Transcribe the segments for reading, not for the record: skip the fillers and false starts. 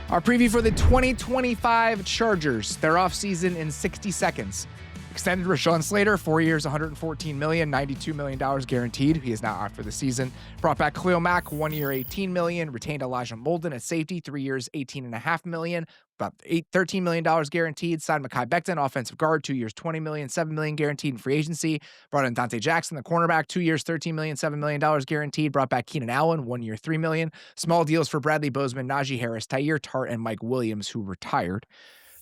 Our preview for the 2025 Chargers, their offseason in 60 seconds. Extended Rashawn Slater, 4 years, $114 million, $92 million guaranteed. He is now out for the season. Brought back Khalil Mack, 1 year, $18 million. Retained Elijah Molden at safety, 3 years, $18.5 million. About $13 million guaranteed. Signed Mekhi Becton, offensive guard, 2 years, $20 million, $7 million guaranteed in free agency. Brought in Dante Jackson, the cornerback, 2 years, $13 million, $7 million guaranteed. Brought back Keenan Allen, 1 year, $3 million. Small deals for Bradley Bozeman, Najee Harris, Tyir Tart, and Mike Williams, who retired.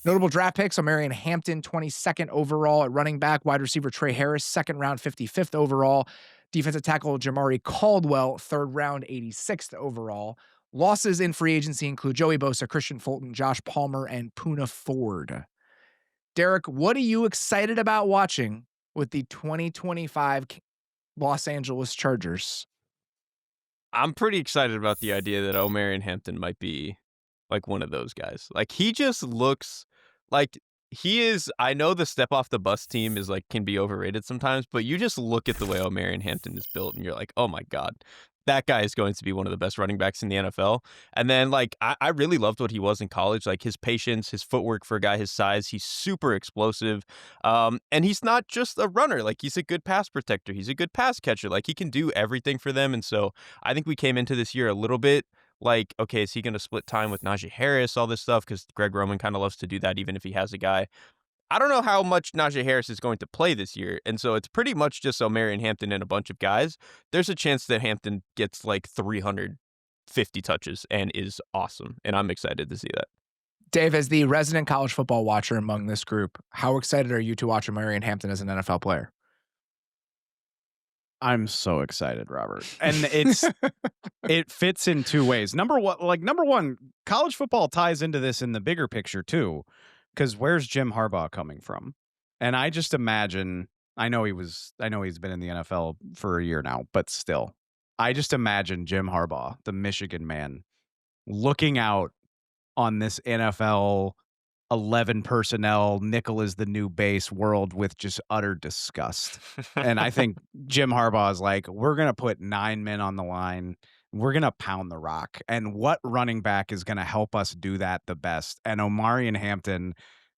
Notable draft picks: Helman and Hampton, 22nd overall at running back. Wide receiver Trey Harris, 2nd round, 55th overall. Defensive tackle Jamari Caldwell, 3rd round, 86th overall. Losses in free agency include Joey Bosa, Christian Fulton, Josh Palmer, and Poona Ford. Derek, what are you excited about watching with the 2025 Los Angeles Chargers? I'm pretty excited about the idea that Helman and Hampton might be like one of those guys. Like, he just looks like he is. I know the step off the bus team is like can be overrated sometimes, but you just look at the way Helman and Hampton is built and you're like, oh my God, that guy is going to be one of the best running backs in the NFL. And then like I really loved what he was in college, like his patience, his footwork for a guy his size. He's super explosive. And he's not just a runner, like he's a good pass protector. He's a good pass catcher. Like he can do everything for them. And so I think we came into this year a little bit like, okay, is he going to split time with Najee Harris, all this stuff? Because Greg Roman kind of loves to do that, even if he has a guy. I don't know how much Najee Harris is going to play this year. And so it's pretty much just Helman and Hampton and a bunch of guys. There's a chance that Hampton gets like 350 touches and is awesome. And I'm excited to see that. Dave, as the resident college football watcher among this group, how excited are you to watch Helman and Hampton as an NFL player? I'm so excited, Robert. And it fits in two ways. Number one, college football ties into this in the bigger picture too, because where's Jim Harbaugh coming from? And I just imagine, I know he's been in the NFL for a year now, but still, I just imagine Jim Harbaugh, the Michigan man, looking out on this NFL 11 personnel, nickel is the new base world with just utter disgust. And I think Jim Harbaugh is like, we're going to put 9 men on the line. We're going to pound the rock. And what running back is going to help us do that the best? And Helman and Hampton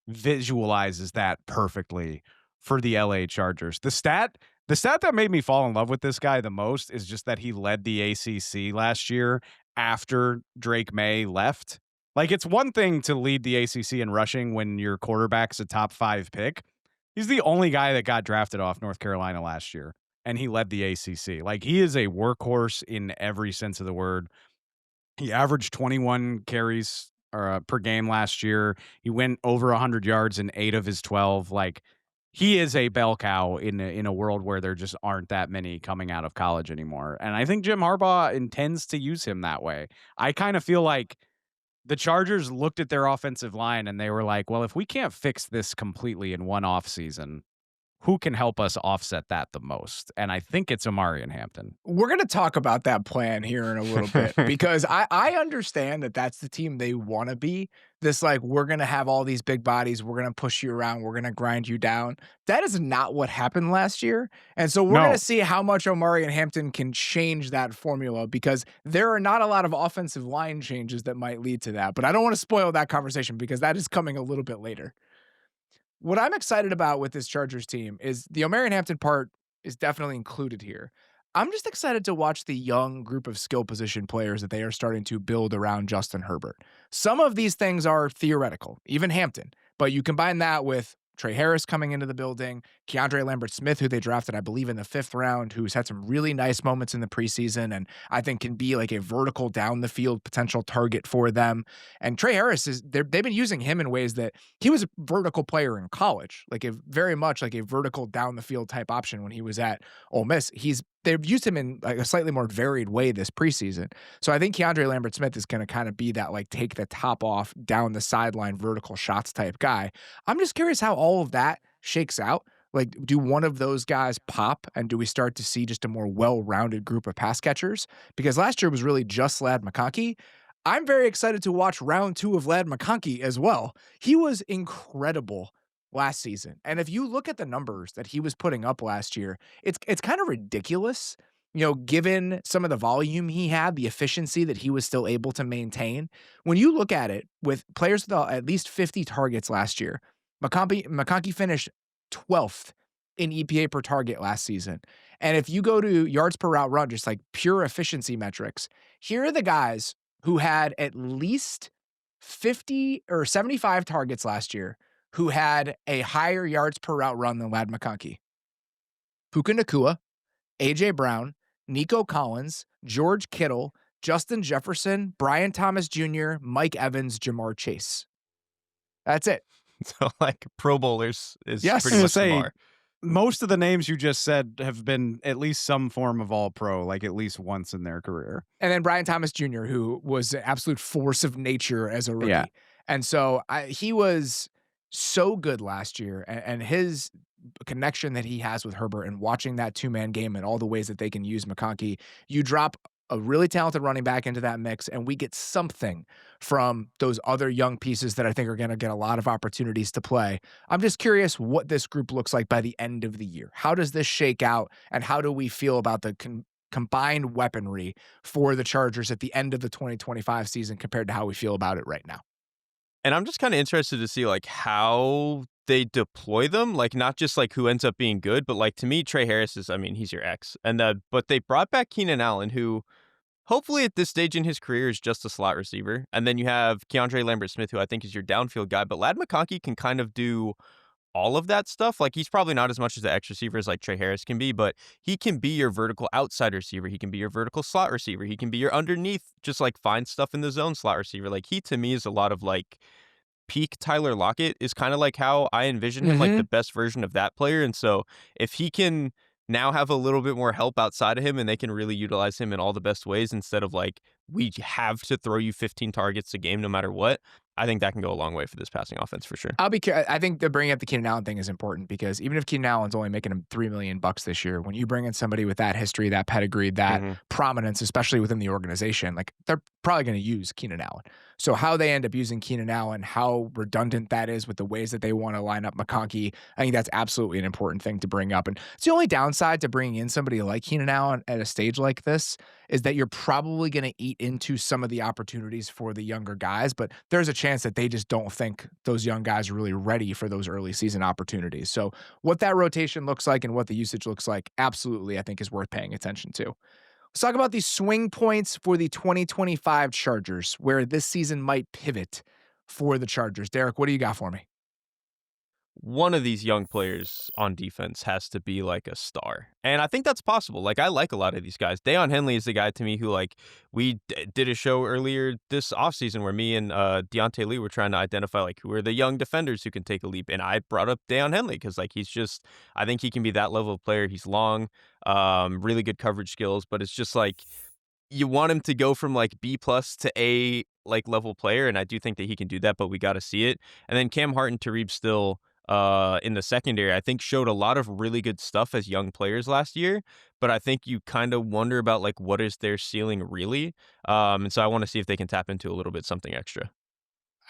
visualizes that perfectly for the LA Chargers. The stat that made me fall in love with this guy the most is just that he led the ACC last year after Drake May left. Like, it's one thing to lead the ACC in rushing when your quarterback's a top 5 pick. He's the only guy that got drafted off North Carolina last year, and he led the ACC. Like, he is a workhorse in every sense of the word. He averaged 21 carries per game last year. He went over 100 yards in 8 of his 12. Like, he is a bell cow in a world where there just aren't that many coming out of college anymore. And I think Jim Harbaugh intends to use him that way. I kind of feel like the Chargers looked at their offensive line and they were like, well, if we can't fix this completely in one offseason, who can help us offset that the most? And I think it's Helman and Hampton. We're going to talk about that plan here in a little bit because I understand that that's the team they want to be. This, like, we're going to have all these big bodies. We're going to push you around. We're going to grind you down. That is not what happened last year. And so we're going to see how much Helman and Hampton can change that formula because there are not a lot of offensive line changes that might lead to that. But I don't want to spoil that conversation because that is coming a little bit later. What I'm excited about with this Chargers team is the Helman and Hampton part is definitely included here. I'm just excited to watch the young group of skill position players that they are starting to build around Justin Herbert. Some of these things are theoretical, even Hampton, but you combine that with Trey Harris coming into the building, Keandre Lambert-Smith, who they drafted, I believe, in the 5th round, who's had some really nice moments in the preseason and I think can be like a vertical down the field potential target for them. And Trey Harris they've been using him in ways that he was a vertical player in college, like very much like a vertical down the field type option when he was at Ole Miss. They've used him in like a slightly more varied way this preseason. So I think Keandre Lambert-Smith is going to kind of be that like take the top off down the sideline vertical shots type guy. I'm just curious how all of that shakes out. Like, do one of those guys pop and do we start to see just a more well-rounded group of pass catchers? Because last year was really just Ladd McConkey. I'm very excited to watch round 2 of Ladd McConkey as well. He was incredible last season. And if you look at the numbers that he was putting up last year, it's kind of ridiculous given some of the volume he had, the efficiency that he was still able to maintain. When you look at it with players with at least 50 targets last year, McConkey finished 12th in EPA per target last season. And if you go to yards per route run, just like pure efficiency metrics, here are the guys who had at least 50 or 75 targets last year who had a higher yards per route run than Ladd McConkey. Puka Nacua, A.J. Brown, Nico Collins, George Kittle, Justin Jefferson, Brian Thomas Jr., Mike Evans, Jamar Chase. That's it. So, like, Pro Bowlers is Yes. pretty much the bar. Most of the names you just said have been at least some form of all-pro, like at least once in their career. And then Brian Thomas Jr., who was an absolute force of nature as a rookie. Yeah. And so he was so good last year, and his connection that he has with Herbert and watching that two-man game and all the ways that they can use McConkey, you drop a really talented running back into that mix, and we get something from those other young pieces that I think are going to get a lot of opportunities to play. I'm just curious what this group looks like by the end of the year. How does this shake out, and how do we feel about the combined weaponry for the Chargers at the end of the 2025 season compared to how we feel about it right now? And I'm just kind of interested to see, like, how they deploy them, like, not just, like, who ends up being good, but, like, to me, Trey Harris is, I mean, he's your ex. But they brought back Keenan Allen, who hopefully at this stage in his career is just a slot receiver. And then you have Keandre Lambert-Smith, who I think is your downfield guy. But Ladd McConkey can kind of do all of that stuff. Like, he's probably not as much as the X receiver as like Trey Harris can be, but he can be your vertical outside receiver. He can be your vertical slot receiver. He can be your underneath, just like find stuff in the zone slot receiver. Like, he to me is a lot of like peak Tyler Lockett is kind of like how I envision him, like the best version of that player. And so if he can now have a little bit more help outside of him and they can really utilize him in all the best ways instead of like, we have to throw you 15 targets a game no matter what, I think that can go a long way for this passing offense for sure. I think the bringing up the Keenan Allen thing is important because even if Keenan Allen's only making him $3 million this year, when you bring in somebody with that history, that pedigree, that prominence, especially within the organization, like they're probably going to use Keenan Allen. So how they end up using Keenan Allen, how redundant that is with the ways that they want to line up McConkey, I think that's absolutely an important thing to bring up. And it's the only downside to bringing in somebody like Keenan Allen at a stage like this is that you're probably going to eat into some of the opportunities for the younger guys, but there's a chance that they just don't think those young guys are really ready for those early season opportunities. So what that rotation looks like and what the usage looks like, absolutely, I think is worth paying attention to. Let's talk about the swing points for the 2025 Chargers, where this season might pivot for the Chargers. Derek, what do you got for me? One of these young players on defense has to be like a star. And I think that's possible. Like, I like a lot of these guys. Deion Henley is the guy to me who, like, we did a show earlier this offseason where me and Deontay Lee were trying to identify, like, who are the young defenders who can take a leap. And I brought up Deion Henley because, like, he's just, I think he can be that level of player. He's long, really good coverage skills, but it's just like, you want him to go from like B plus to A like level player. And I do think that he can do that, but we got to see it. And then Cam Hart and Tareeb Still, in the secondary, I think showed a lot of really good stuff as young players last year, but I think you kind of wonder about like, what is their ceiling really? And so I want to see if they can tap into a little bit something extra.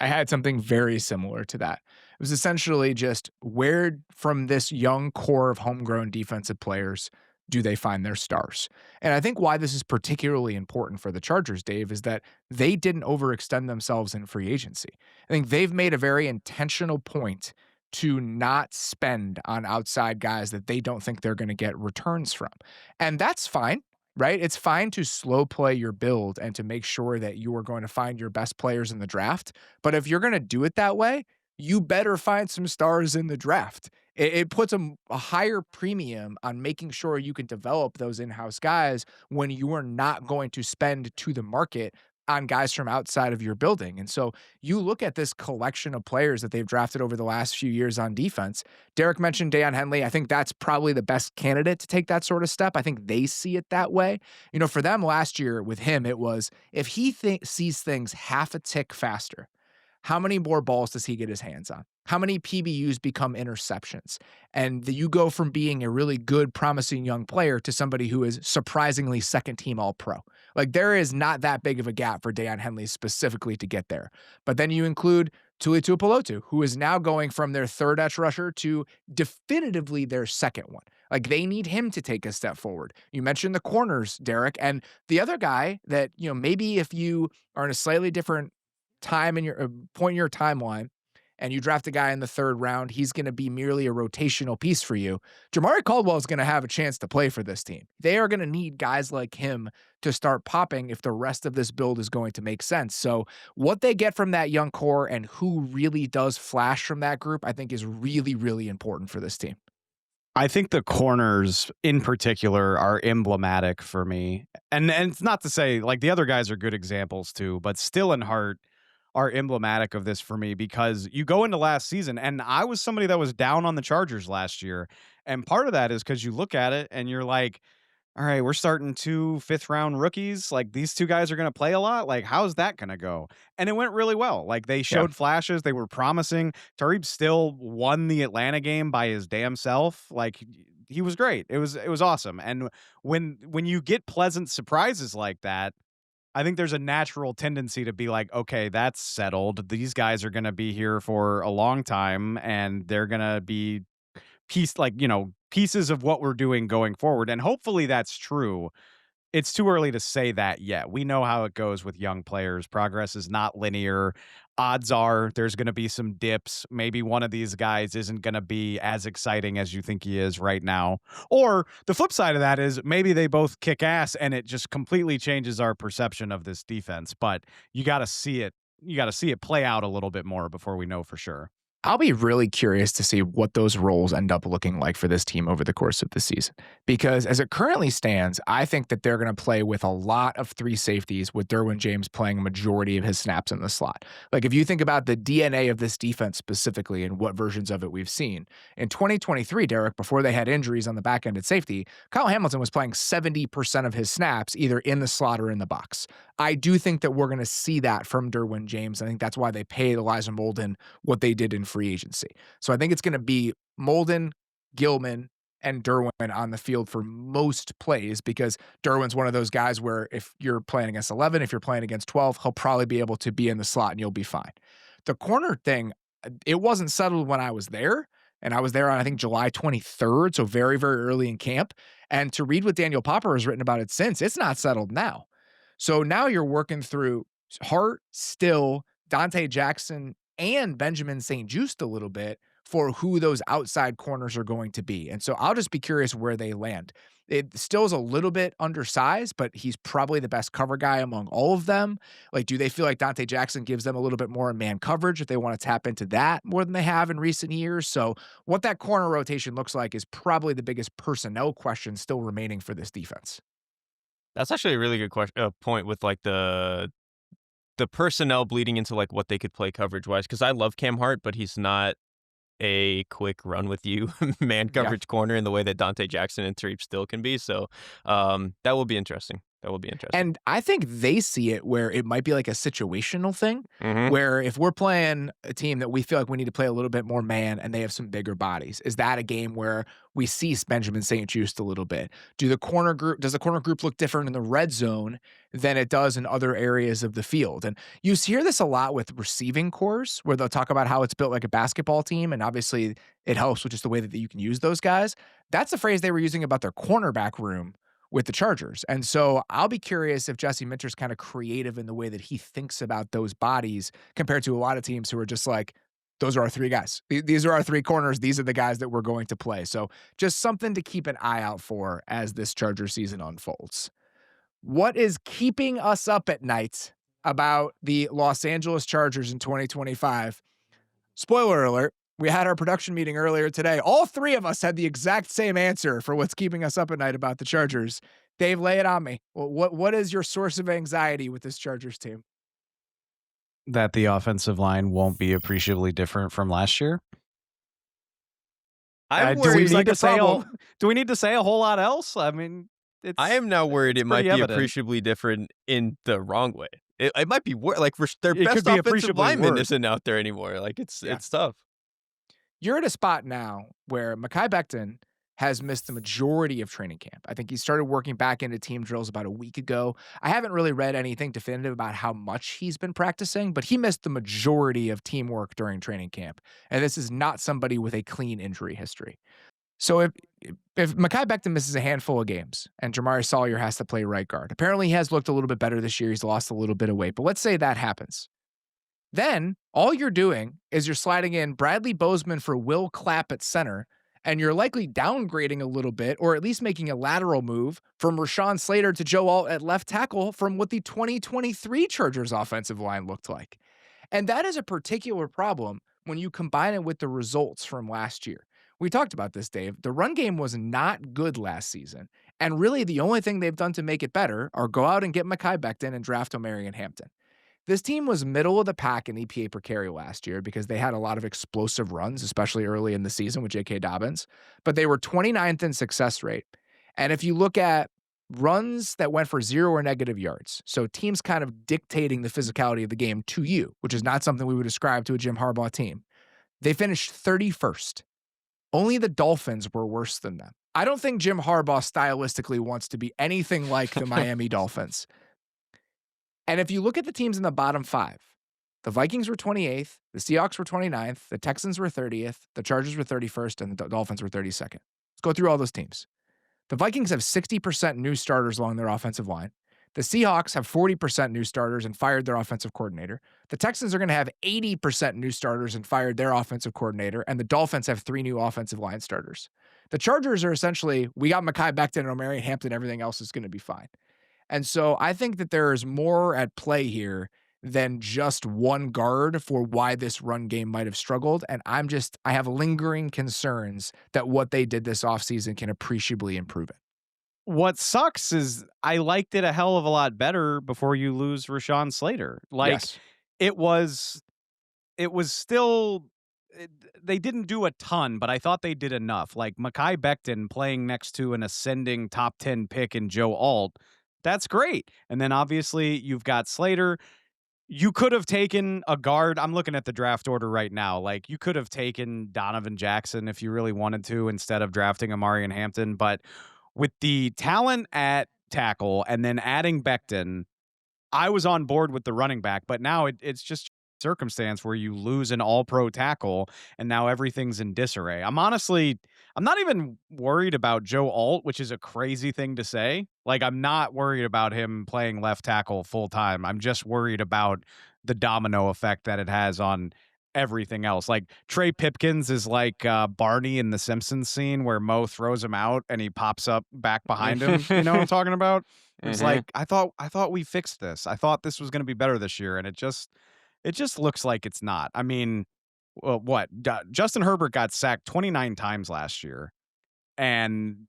I had something very similar to that. It was essentially just where from this young core of homegrown defensive players do they find their stars? And I think why this is particularly important for the Chargers, Dave, is that they didn't overextend themselves in free agency. I think they've made a very intentional point to not spend on outside guys that they don't think they're going to get returns from. And that's fine, right? It's fine to slow play your build and to make sure that you are going to find your best players in the draft. But if you're going to do it that way, you better find some stars in the draft. It puts a higher premium on making sure you can develop those in-house guys when you are not going to spend to the market on guys from outside of your building. And so you look at this collection of players that they've drafted over the last few years on defense. Derek mentioned Deion Henley. I think that's probably the best candidate to take that sort of step. I think they see it that way. You know, for them last year with him, it was if he sees things half a tick faster, how many more balls does he get his hands on? How many PBUs become interceptions? And you go from being a really good, promising young player to somebody who is surprisingly second team All-Pro. Like, there is not that big of a gap for Deion Henley specifically to get there. But then you include Tuli Tuipulotu, who is now going from their third edge rusher to definitively their second one. Like they need him to take a step forward. You mentioned the corners, Derek, and the other guy that, maybe if you are in a slightly different time in your point in your timeline and you draft a guy in the third round, he's going to be merely a rotational piece for you. Jamari Caldwell is going to have a chance to play for this team. They are going to need guys like him to start popping if the rest of this build is going to make sense. So what they get from that young core and who really does flash from that group, I think is really, really important for this team. I think the corners in particular are emblematic for me. And it's not to say like the other guys are good examples too, but Still and Hart are emblematic of this for me because you go into last season and I was somebody that was down on the Chargers last year. And part of that is because you look at it and you're like, all right, we're starting 2 fifth-round rookies. Like, these 2 guys are gonna play a lot. Like, how's that gonna go? And it went really well. Like, they Yeah. showed flashes. They were promising. Tariq still won the Atlanta game by his damn self. Like, he was great. It was awesome. And when you get pleasant surprises like that, I think there's a natural tendency to be like, okay, that's settled. These guys are gonna be here for a long time, and they're gonna be pieces of what we're doing going forward. And hopefully that's true. It's too early to say that yet. We know how it goes with young players. Progress is not linear. Odds are there's going to be some dips. Maybe one of these guys isn't going to be as exciting as you think he is right now. Or the flip side of that is maybe they both kick ass and it just completely changes our perception of this defense. But you got to see it. You got to see it play out a little bit more before we know for sure. I'll be really curious to see what those roles end up looking like for this team over the course of the season. Because as it currently stands, I think that they're going to play with a lot of 3 safeties, with Derwin James playing a majority of his snaps in the slot. Like if you think about the DNA of this defense specifically and what versions of it we've seen, in 2023, Derek, before they had injuries on the back end at safety, Kyle Hamilton was playing 70% of his snaps either in the slot or in the box. I do think that we're going to see that from Derwin James. I think that's why they paid Elijah Molden what they did in free agency. So I think it's going to be Molden, Gilman, and Derwin on the field for most plays, because Derwin's one of those guys where if you're playing against 11, if you're playing against 12, he'll probably be able to be in the slot and you'll be fine. The corner thing, it wasn't settled when I was there. And I was there on, I think, July 23rd, so very, very early in camp. And to read what Daniel Popper has written about it since, it's not settled now. So now you're working through Hart, Still, Dante Jackson, and Benjamin St-Juste a little bit for who those outside corners are going to be. And so I'll just be curious where they land. It still is a little bit undersized, but he's probably the best cover guy among all of them. Like, do they feel like Dante Jackson gives them a little bit more man coverage if they want to tap into that more than they have in recent years? So what that corner rotation looks like is probably the biggest personnel question still remaining for this defense. That's actually a really good point with like the personnel bleeding into like what they could play coverage wise. Because I love Cam Hart, but he's not a quick run with you man coverage corner in the way that Dante Jackson and Tariq Still can be. So that will be interesting. That will be interesting. And I think they see it where it might be like a situational thing, Mhm. where if we're playing a team that we feel like we need to play a little bit more man and they have some bigger bodies, is that a game where we see Benjamin St-Juste a little bit? Does the corner group look different in the red zone than it does in other areas of the field? And you hear this a lot with receiving cores, where they'll talk about how it's built like a basketball team, and obviously it helps with just the way that you can use those guys. That's the phrase they were using about their cornerback room with the Chargers. And so I'll be curious if Jesse Minter's kind of creative in the way that he thinks about those bodies compared to a lot of teams who are just like, those are our 3 guys. These are our 3 corners. These are the guys that we're going to play. So just something to keep an eye out for as this Charger season unfolds. What is keeping us up at night about the Los Angeles Chargers in 2025? Spoiler alert. We had our production meeting earlier today. All 3 of us had the exact same answer for what's keeping us up at night about the Chargers. Dave, lay it on me. What is your source of anxiety with this Chargers team? That the offensive line won't be appreciably different from last year. I'm Do we worried. need to say a whole lot else? I mean, I am now worried it might be evident. appreciably different in the wrong way. It might be like their It best could be offensive appreciably lineman worse. isn't out there anymore. Like it's tough. You're at a spot now where Mekhi Becton has missed the majority of training camp. I think he started working back into team drills about a week ago. I haven't really read anything definitive about how much he's been practicing, but he missed the majority of teamwork during training camp. And this is not somebody with a clean injury history. So if Mekhi Becton misses a handful of games and Jamari Sawyer has to play right guard, apparently he has looked a little bit better this year. He's lost a little bit of weight, but let's say that happens. Then all you're doing is you're sliding in Bradley Bozeman for Will Clapp at center, and you're likely downgrading a little bit, or at least making a lateral move from Rashawn Slater to Joe Alt at left tackle from what the 2023 Chargers offensive line looked like. And that is a particular problem when you combine it with the results from last year. We talked about this, Dave. The run game was not good last season. And really, the only thing they've done to make it better are go out and get Mekhi Becton and draft Omarion Hampton. This team was middle of the pack in EPA per carry last year because they had a lot of explosive runs, especially early in the season with J.K. Dobbins, but they were 29th in success rate. And if you look at runs that went for 0 or negative yards, so teams kind of dictating the physicality of the game to you, which is not something we would ascribe to a Jim Harbaugh team, they finished 31st. Only the Dolphins were worse than them. I don't think Jim Harbaugh stylistically wants to be anything like the Miami Dolphins. And if you look at the teams in the bottom 5, the Vikings were 28th, the Seahawks were 29th, the Texans were 30th, the Chargers were 31st, and the Dolphins were 32nd. Let's go through all those teams. The Vikings have 60% new starters along their offensive line. The Seahawks have 40% new starters and fired their offensive coordinator. The Texans are going to have 80% new starters and fired their offensive coordinator. And the Dolphins have 3 new offensive line starters. The Chargers are essentially, we got Mekhi Becton and Omarion Hampton, everything else is going to be fine. And so I think that there is more at play here than just one guard for why this run game might have struggled. And I have lingering concerns that what they did this offseason can appreciably improve it. What sucks is I liked it a hell of a lot better before you lose Rashawn Slater. Like, Yes. it was still, they didn't do a ton, but I thought they did enough. Like Mekhi Becton playing next to an ascending top 10 pick in Joe Alt, that's great. And then obviously you've got Slater. You could have taken a guard. I'm looking at the draft order right now. Like, you could have taken Donovan Jackson if you really wanted to instead of drafting Omarion Hampton. But with the talent at tackle and then adding Becton, I was on board with the running back. But now it's just circumstance where you lose an all-pro tackle and now everything's in disarray. I'm not even worried about Joe Alt, which is a crazy thing to say. Like, I'm not worried about him playing left tackle full time. I'm just worried about the domino effect that it has on everything else. Like, Trey Pipkins is like Barney in the Simpsons scene where Moe throws him out and he pops up back behind him. You know what I'm talking about? It's like, I thought we fixed this. I thought this was going to be better this year, and it just looks like it's not. I mean, Justin Herbert got sacked 29 times last year, and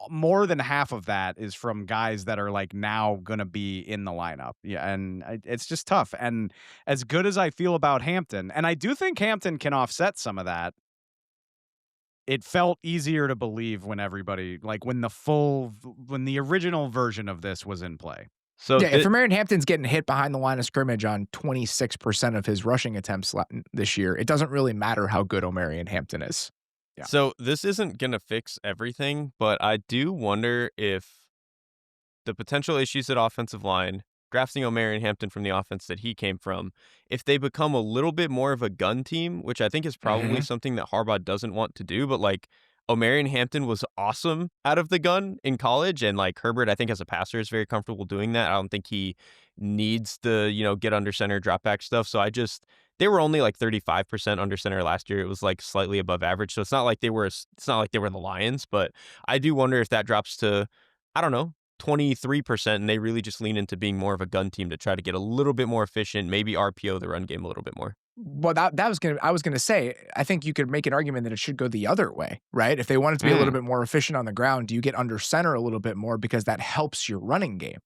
more than half of that is from guys that are like now going to be in the lineup. Yeah, and it's just tough. And as good as I feel about Hampton, and I do think Hampton can offset some of that, it felt easier to believe when everybody, like when the original version of this was in play. So yeah, if Omarion Hampton's getting hit behind the line of scrimmage on 26% of his rushing attempts this year, it doesn't really matter how good Omarion Hampton is. Yeah. So this isn't going to fix everything, but I do wonder if the potential issues at offensive line, drafting Omarion Hampton from the offense that he came from, if they become a little bit more of a gun team, which I think is probably something that Harbaugh doesn't want to do, but like Omarion Hampton was awesome out of the gun in college, and like Herbert, I think as a passer is very comfortable doing that. I don't think he needs the, get under center drop back stuff. So they were only like 35% under center last year. It was like slightly above average. So it's not like they were the Lions, but I do wonder if that drops to, I don't know, 23%, and they really just lean into being more of a gun team to try to get a little bit more efficient, maybe RPO the run game a little bit more. Well, I was gonna say, I think you could make an argument that it should go the other way, right? If they want it to be a little bit more efficient on the ground, do you get under center a little bit more because that helps your running game?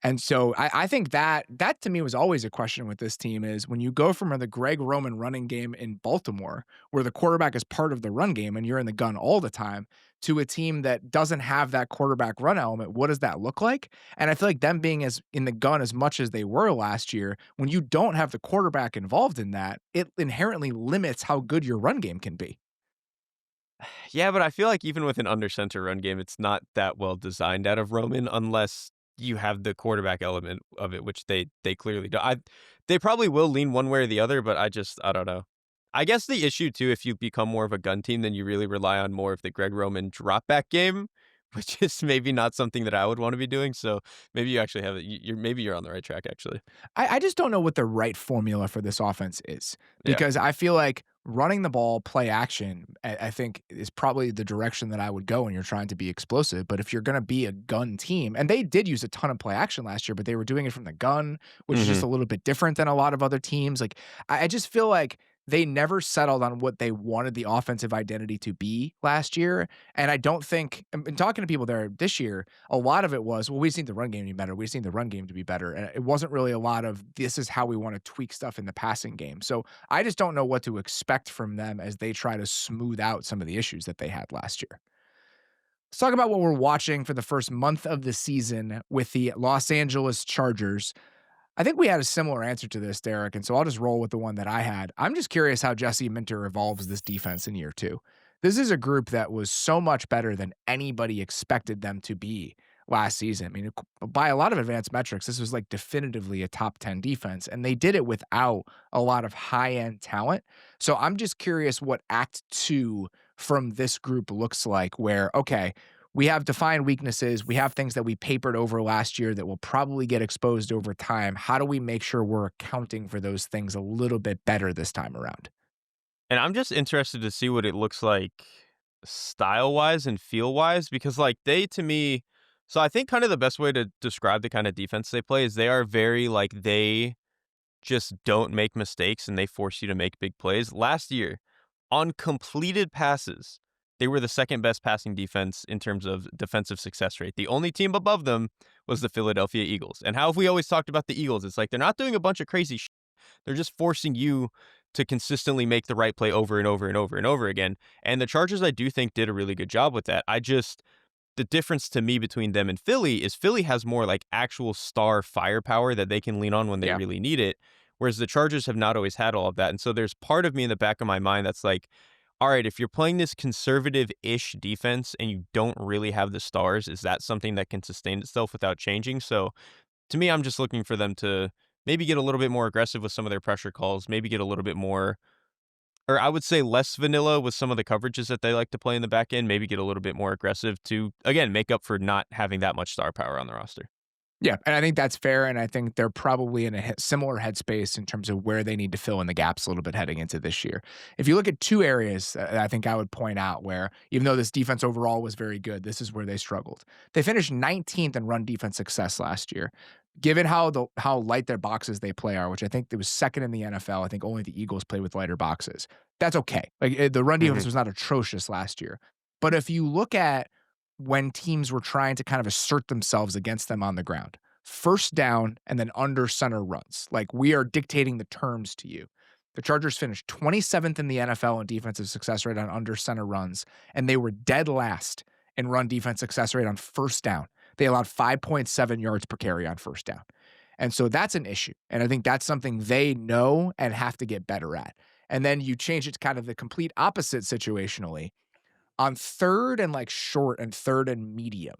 And so I think that to me was always a question with this team is when you go from the Greg Roman running game in Baltimore, where the quarterback is part of the run game and you're in the gun all the time, to a team that doesn't have that quarterback run element, what does that look like? And I feel like them being as in the gun as much as they were last year, when you don't have the quarterback involved in that, it inherently limits how good your run game can be. Yeah, but I feel like even with an under center run game, it's not that well designed out of Roman unless you have the quarterback element of it, which they clearly do. They probably will lean one way or the other, but I don't know. I guess the issue too, if you become more of a gun team, then you really rely on more of the Greg Roman drop back game, which is maybe not something that I would want to be doing. So maybe you actually have it. Maybe you're on the right track actually. I just don't know what the right formula for this offense is Yeah. because I feel like running the ball, play action, I think is probably the direction that I would go when you're trying to be explosive. But if you're going to be a gun team, and they did use a ton of play action last year, but they were doing it from the gun, which is Hmm. just a little bit different than a lot of other teams. Like, I just feel like they never settled on what they wanted the offensive identity to be last year. And I don't think, and talking to people there this year, a lot of it was, well, we just need the run game to be better. We just need the run game to be better. And it wasn't really a lot of this is how we want to tweak stuff in the passing game. So I just don't know what to expect from them as they try to smooth out some of the issues that they had last year. Let's talk about what we're watching for the first month of the season with the Los Angeles Chargers. I think we had a similar answer to this, Derek, and so I'll just roll with the one that I had. I'm just curious how Jesse Minter evolves this defense in year two. This is a group that was so much better than anybody expected them to be last season. I mean, by a lot of advanced metrics, this was like definitively a top 10 defense, and they did it without a lot of high end talent. So I'm just curious what Act Two from this group looks like, where, okay, we have defined weaknesses. We have things that we papered over last year that will probably get exposed over time. How do we make sure we're accounting for those things a little bit better this time around? And I'm just interested to see what it looks like style wise and feel wise because like they to me, so I think kind of the best way to describe the kind of defense they play is they are very like they just don't make mistakes and they force you to make big plays. Last year, on completed passes, they were the second best passing defense in terms of defensive success rate. The only team above them was the Philadelphia Eagles. And how have we always talked about the Eagles? It's like they're not doing a bunch of crazy shit. They're just forcing you to consistently make the right play over and over and over and over again. And the Chargers, I do think, did a really good job with that. The difference to me between them and Philly is Philly has more like actual star firepower that they can lean on when they Yeah. really need it. Whereas the Chargers have not always had all of that. And so there's part of me in the back of my mind that's like, all right, if you're playing this conservative-ish defense and you don't really have the stars, is that something that can sustain itself without changing? So to me, I'm just looking for them to maybe get a little bit more aggressive with some of their pressure calls, maybe get a little bit more, or I would say less vanilla with some of the coverages that they like to play in the back end, maybe get a little bit more aggressive to, again, make up for not having that much star power on the roster. Yeah, and I think that's fair, and I think they're probably in a similar headspace in terms of where they need to fill in the gaps a little bit heading into this year. If you look at two areas that I think I would point out where, even though this defense overall was very good, this is where they struggled. They finished 19th in run defense success last year. Given how light their boxes they play are, which I think it was second in the NFL, I think only the Eagles play with lighter boxes. That's okay. Like the run defense was not atrocious last year, but if you look at when teams were trying to kind of assert themselves against them on the ground. First down and then under center runs. Like we are dictating the terms to you. The Chargers finished 27th in the NFL in defensive success rate on under center runs, and they were dead last in run defense success rate on first down. They allowed 5.7 yards per carry on first down. And so that's an issue. And I think that's something they know and have to get better at. And then you change it to kind of the complete opposite situationally on third and like short and third and medium.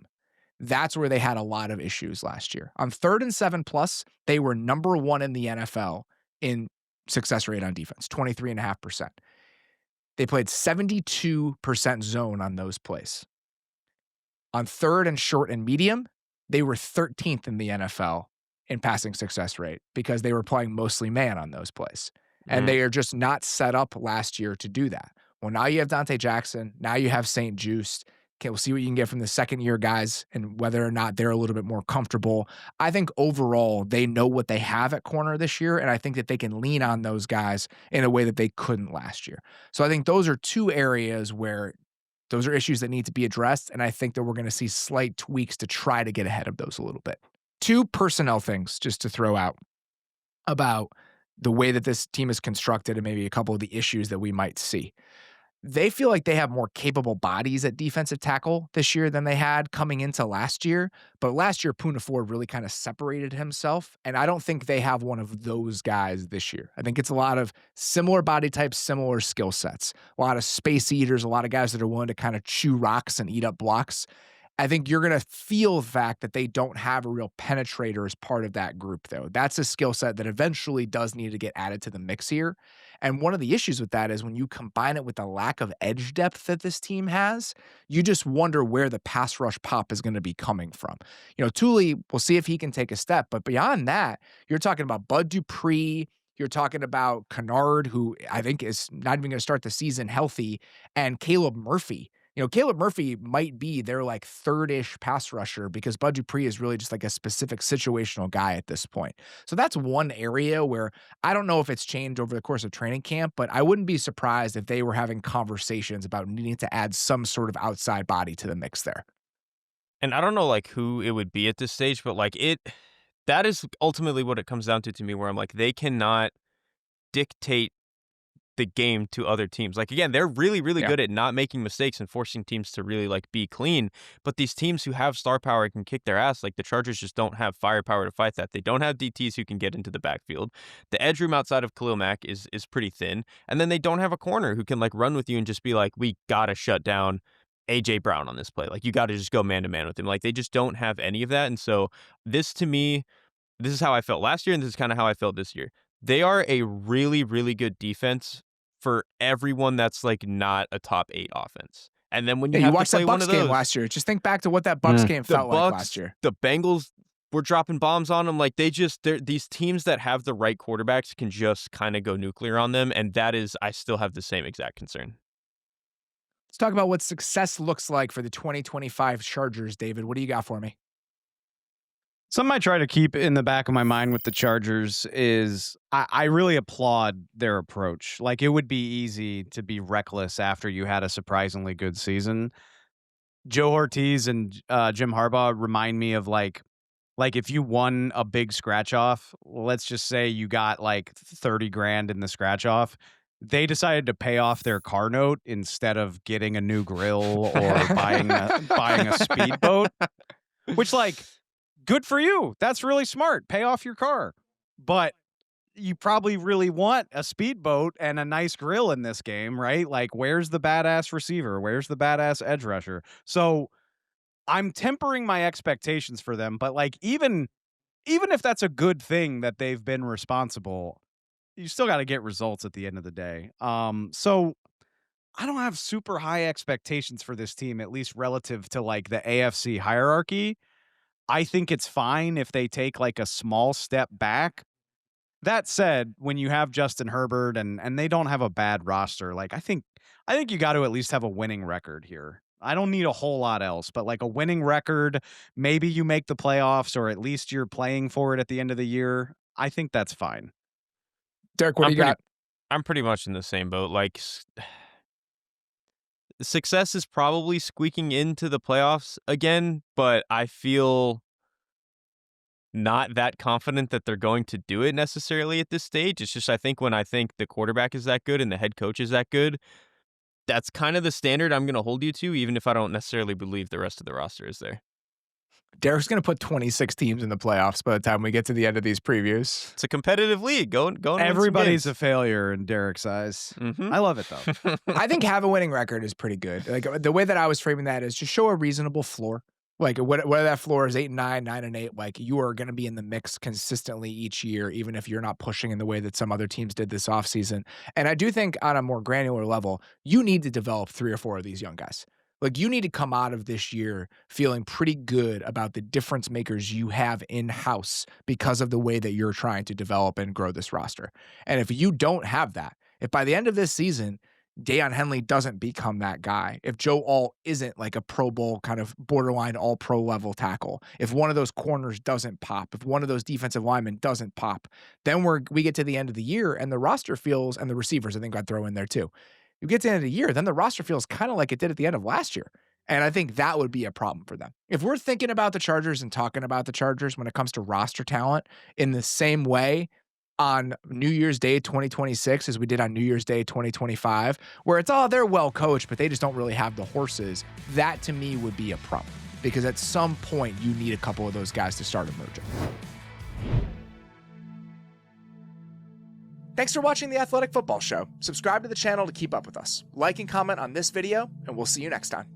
That's where they had a lot of issues last year. On 3rd and 7+, they were number 1 in the NFL in success rate on defense, 23.5%. They played 72% zone on those plays. On third and short and medium, they were 13th in the NFL in passing success rate because they were playing mostly man on those plays. And they are just not set up last year to do that. Well, now you have Dante Jackson. Now you have St. Juice. Okay, we'll see what you can get from the second-year guys and whether or not they're a little bit more comfortable. I think overall they know what they have at corner this year, and I think that they can lean on those guys in a way that they couldn't last year. So I think those are two areas where those are issues that need to be addressed, and I think that we're going to see slight tweaks to try to get ahead of those a little bit. Two personnel things just to throw out about the way that this team is constructed and maybe a couple of the issues that we might see. They feel like they have more capable bodies at defensive tackle this year than they had coming into last year. But last year, Poona Ford really kind of separated himself. And I don't think they have one of those guys this year. I think it's a lot of similar body types, similar skill sets, a lot of space eaters, a lot of guys that are willing to kind of chew rocks and eat up blocks. I think you're going to feel the fact that they don't have a real penetrator as part of that group, though. That's a skill set that eventually does need to get added to the mix here. And one of the issues with that is when you combine it with the lack of edge depth that this team has, you just wonder where the pass rush pop is going to be coming from. You know, Thule, we'll see if he can take a step. But beyond that, you're talking about Bud Dupree. You're talking about Kennard, who I think is not even going to start the season healthy, and Caleb Murphy. You know, Caleb Murphy might be their like third-ish pass rusher because Bud Dupree is really just like a specific situational guy at this point. So that's one area where I don't know if it's changed over the course of training camp, but I wouldn't be surprised if they were having conversations about needing to add some sort of outside body to the mix there. And I don't know like who it would be at this stage, but like that is ultimately what it comes down to me, where I'm like, they cannot dictate the game to other teams. Like, again, they're really, really good at not making mistakes and forcing teams to really like be clean. But these teams who have star power and can kick their ass, like the Chargers just don't have firepower to fight that. They don't have DTs who can get into the backfield. The edge room outside of Khalil Mack is pretty thin. And then they don't have a corner who can like run with you and just be like, we gotta shut down AJ Brown on this play. Like, you got to just go man to man with him. Like, they just don't have any of that. And so this, to me, this is how I felt last year, and this is kind of how I felt this year. They are a really, really good defense for everyone that's like not a top 8 offense. And then when you have watched to play that one Bucks of those game last year, just think back to what that Bucks game felt like last year. The Bengals were dropping bombs on them. Like, these teams that have the right quarterbacks can just kind of go nuclear on them. And that is, I still have the same exact concern. Let's talk about what success looks like for the 2025 Chargers. David, what do you got for me? Something I try to keep in the back of my mind with the Chargers is I really applaud their approach. Like, it would be easy to be reckless after you had a surprisingly good season. Joe Ortiz and Jim Harbaugh remind me of like if you won a big scratch off, let's just say you got like 30 grand in the scratch off. They decided to pay off their car note instead of getting a new grill or buying a speedboat, which, like, good for you. That's really smart. Pay off your car. But you probably really want a speedboat and a nice grill in this game, right? Like, where's the badass receiver? Where's the badass edge rusher? So I'm tempering my expectations for them. But like, even if that's a good thing that they've been responsible, you still got to get results at the end of the day. So I don't have super high expectations for this team, at least relative to like the AFC hierarchy. I think it's fine if they take like a small step back. That said, when you have Justin Herbert and they don't have a bad roster, like I think you got to at least have a winning record here. I don't need a whole lot else, but like a winning record, maybe you make the playoffs or at least you're playing for it at the end of the year. I think that's fine. Derek, what do you got? I'm pretty much in the same boat. Like, success is probably squeaking into the playoffs again, but I feel not that confident that they're going to do it necessarily at this stage. It's just, I think when I think the quarterback is that good and the head coach is that good, that's kind of the standard I'm going to hold you to, even if I don't necessarily believe the rest of the roster is there. Derek's going to put 26 teams in the playoffs by the time we get to the end of these previews. It's a competitive league. Go Everybody's a failure in Derek's eyes. Mm-hmm. I love it, though. I think have a winning record is pretty good. Like, the way that I was framing that is just show a reasonable floor. Like, whether that floor is 8-9, 9-8, like, you are going to be in the mix consistently each year, even if you're not pushing in the way that some other teams did this offseason. And I do think on a more granular level, you need to develop 3 or 4 of these young guys. Like, you need to come out of this year feeling pretty good about the difference makers you have in-house because of the way that you're trying to develop and grow this roster. And if you don't have that, if by the end of this season, Deion Henley doesn't become that guy, if Joe Alt isn't like a Pro Bowl kind of borderline all-pro level tackle, if one of those corners doesn't pop, if one of those defensive linemen doesn't pop, then we get to the end of the year and the roster feels, and the receivers I think I'd throw in there too. You get to the end of the year, then the roster feels kind of like it did at the end of last year. And I think that would be a problem for them. If we're thinking about the Chargers and talking about the Chargers when it comes to roster talent in the same way on New Year's Day 2026 as we did on New Year's Day 2025, where it's, they're well coached, but they just don't really have the horses, that to me would be a problem. Because at some point, you need a couple of those guys to start emerging. Thanks for watching the Athletic Football Show. Subscribe to the channel to keep up with us. Like and comment on this video, and we'll see you next time.